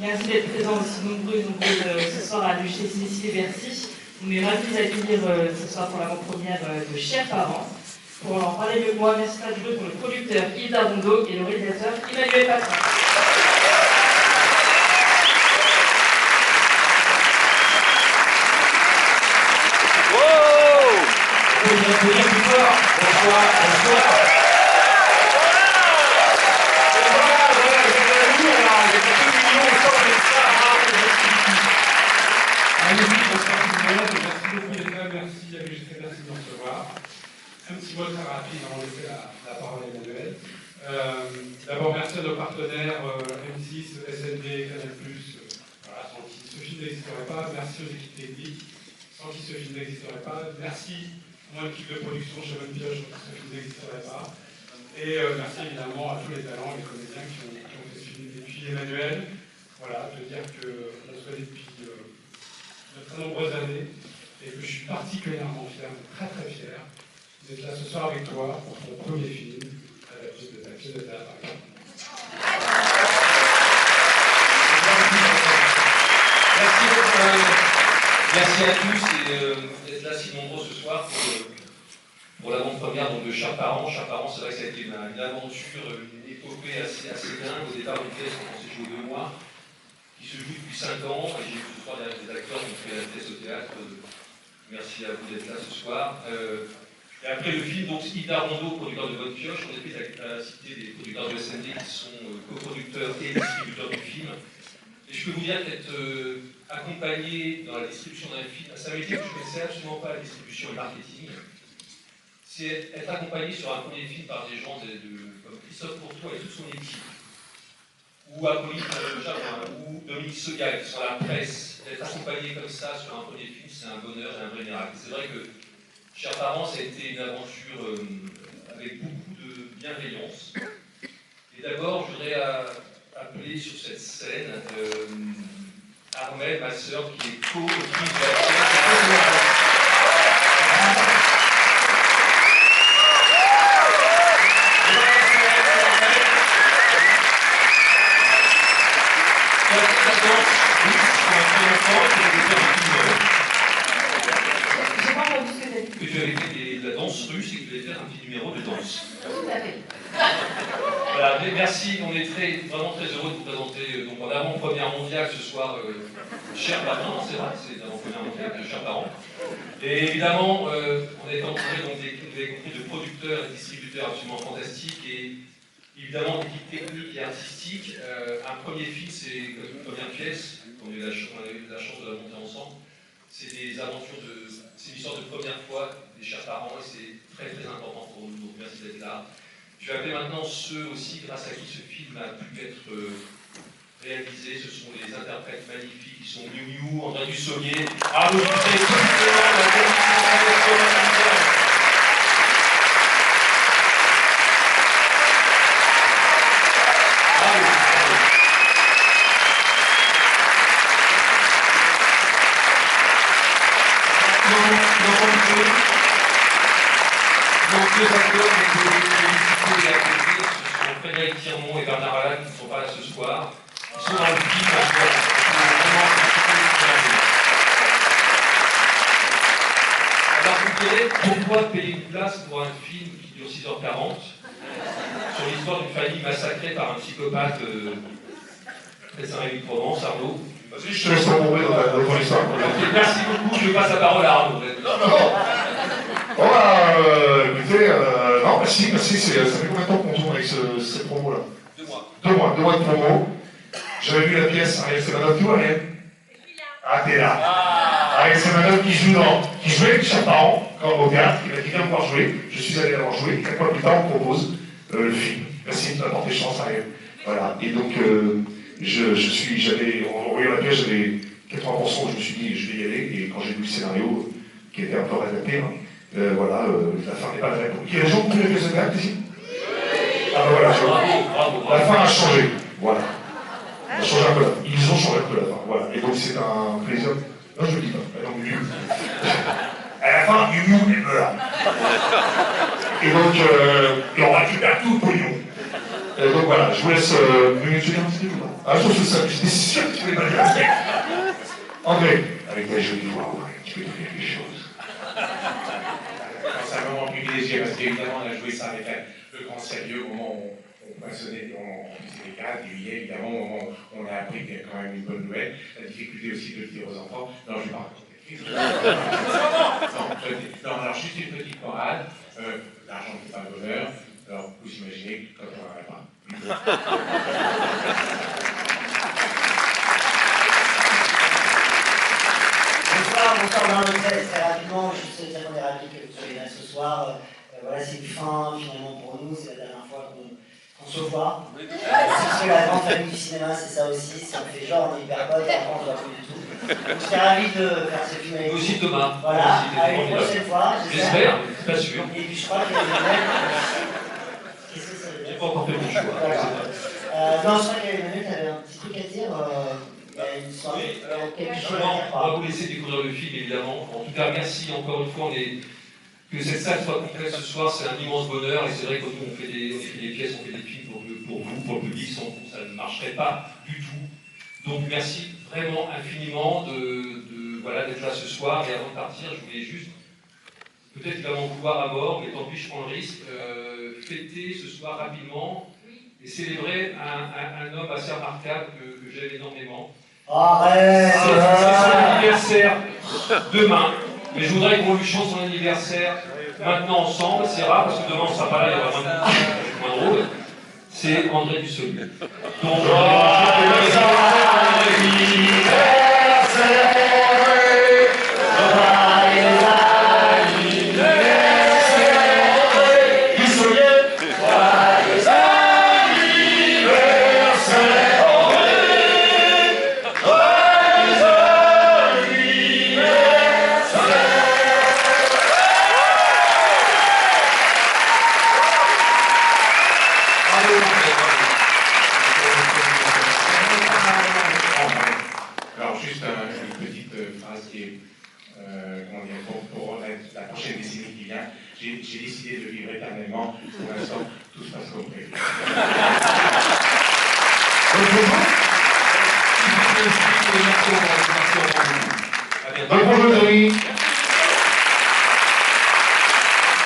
Merci d'être présents aussi nombreux et nombreuses ce soir à l'UGC ici et Bercy. On est ravis d'accueillir ce soir pour l'avant-première de Chers Parents. Pour en parler mieux que moi, merci à tous pour le producteur Yves Darondo et le réalisateur Emmanuel Patron. Bonsoir. Merci à l'UGC Bercy de nous recevoir. Un petit mot très rapide avant de laisser la parole à Emmanuel. D'abord, merci à nos partenaires M6, SND, Canal+, voilà, sans qui ce film n'existerait pas. Merci aux équipes techniques, sans qui ce film n'existerait pas. Merci à mon équipe de production chez Bonne Pioche, sans qui ce film n'existerait pas. Et merci évidemment à tous les talents, les comédiens qui ont fait ce film. Et puis Emmanuel, voilà, je veux dire qu'on se connaît depuis de très nombreuses années. Et que je suis particulièrement fier, très très fier, d'être là ce soir avec toi pour ton premier film, à la pièce de ta pièce de théâtre. Merci à tous d'être là si nombreux ce soir pour l'avant-première de Chers Parents. Chers Parents, c'est vrai que ça a été une aventure, une épopée assez dingue. Au départ, une pièce qu'on pensait jouer 2 mois, qui se joue depuis 5 ans. Et j'ai vu ce soir derrière des acteurs qui ont fait la pièce au théâtre. Merci à vous d'être là ce soir. Et après le film, donc Yves Darondo, producteur de Bonne Pioche, on a fait la cité des producteurs de SND qui sont coproducteurs et distributeurs du film. Et je peux vous dire qu'être accompagné dans la distribution d'un film, c'est un métier que je ne connaissais absolument pas, la distribution et le marketing. C'est être accompagné sur un premier film par des gens comme Christophe Courtois et toute son équipe, ou Apolline Jacquin, ou Dominique Soga, qui sont à la presse. D'être accompagné comme ça sur un premier film, c'est un bonheur et un vrai miracle. C'est vrai que Chers Parents, ça a été une aventure avec beaucoup de bienveillance. Et d'abord, je voudrais appeler sur cette scène Armelle, ma sœur, qui est co-autrice de la pièce. Que tu avais fait de la danse russe et que tu allais faire un petit numéro de danse. Voilà, merci, on est vraiment très heureux de vous présenter donc, en avant-première mondiale ce soir, Chers Parents, c'est vrai, c'est l'avant-première mondiale de Chers Parents. Et évidemment, on est entouré donc, vous avez compris, de producteurs et distributeurs absolument fantastiques et évidemment d'équipes techniques et artistiques. Un premier film, c'est comme une première pièce, on a eu la chance de la monter ensemble. C'est des aventures c'est une histoire de première fois des Chers Parents et c'est très très important pour nous, donc merci d'être là. Je vais appeler maintenant ceux aussi grâce à qui ce film a pu être réalisé. Ce sont les interprètes magnifiques qui sont Miu Miu, André Dussolier, Arnaud Dupré, donc deux acteurs que je vais féliciter et applaudir, ce sont Frédéric Tirmont et Bernard Allan qui ne sont pas là ce soir. Ils sont dans le film, alors vous me direz, pourquoi payer une place pour un film qui dure 6h40 sur l'histoire d'une famille massacrée par un psychopathe très Saint-Rémy-de-Provence, Arnaud? Vas-y, je te laisse tomber dans ton histoire. Merci beaucoup, je passe la parole à Arnaud. Non. Bon, écoutez, non, merci, ça fait combien de temps qu'on tourne avec cette promo-là? 2 mois. 2 mois de promo. J'avais vu la pièce, Ariel Semanov, tu vois, Ariel? Ah, t'es là. Ariel Semanov qui jouait avec Chers Parents, au théâtre, il m'a dit viens me voir jouer. Je suis allé la voir jouer, 4 mois plus tard, on propose le film. Merci de m'apporter chance, Ariel. Voilà, et donc, en voyant la pièce, j'avais 80% où je me suis dit, je vais y aller, et quand j'ai vu le scénario, qui était un peu réadapté, la fin n'est pas la même. Il y a des gens qui ont vu la pièce de théâtre ici? Ah ben voilà, Bravo. la fin a changé, voilà. Ça a changé un peu, ils ont changé un peu la fin, voilà. Et donc c'est un plaisir. Non, je ne le dis pas, non, Miu. À la fin, Miu elle meurt. Et donc, et on récupère tout le pognon. Donc voilà, je vous laisse me dire un petit peu. Ah, je trouve que ça, j'étais sûr qu'il André, avec ta jolie voix, tu peux nous dire quelque chose. C'est un moment privilégié parce qu'évidemment, on a joué ça avec le grand sérieux au moment où on poinçonnait, on faisait les cadres, et évidemment, au moment où on a appris qu'il y a quand même une bonne nouvelle, la difficulté aussi de le dire aux enfants. Non, je ne vais pas raconter. Non, alors juste une petite morale. L'argent n'est pas le bonheur. Alors, vous imaginez quand on n'en a pas. Bonsoir dans le très rapidement, juste dire qu'on est ravis que tu sois là ce soir. Voilà, c'est une fin finalement pour nous, c'est la dernière fois qu'on se voit. C'est la grande famille du cinéma, c'est ça aussi. Si on fait genre, on est hyper potes, après on ne voit plus du tout. Donc j'étais ravi de faire ce film avec vous. Aussi Thomas. Voilà, à une prochaine fois. J'espère, pas sûr. Et puis je crois qu'il y a des nouvelles. Qu'est-ce que ça veut dire? J'ai pas encore fait mon choix. Non, je crois qu'il y a une minute, tu avais un petit truc à dire. Il y a une soirée, quelque chose à dire. On va vous laisser découvrir le film, évidemment. En tout cas, merci encore une fois. Que cette salle soit complète ce soir, c'est un immense bonheur. Et c'est vrai que nous, on fait des pièces, on fait des films pour vous, pour le public. Sans vous, ça ne marcherait pas du tout. Donc, merci vraiment infiniment d'être là ce soir. Et avant de partir, je voulais juste, peut-être qu'ils vont m'en vouloir à mort, mais tant pis, je prends le risque, fêter ce soir rapidement et célébrer un homme assez remarquable que j'aime énormément. Arrête! C'est son anniversaire demain, mais je voudrais qu'on lui chante son anniversaire maintenant ensemble. C'est rare parce que demain on ne sera pas là, il y aura moins drôle. C'est André Dussolier. Donc, Alors, juste une petite phrase qui est, pour la prochaine décennie qui vient, j'ai décidé de vivre éternellement. Pour l'instant, tout se passe comme prévu. Bonjour, Thierry.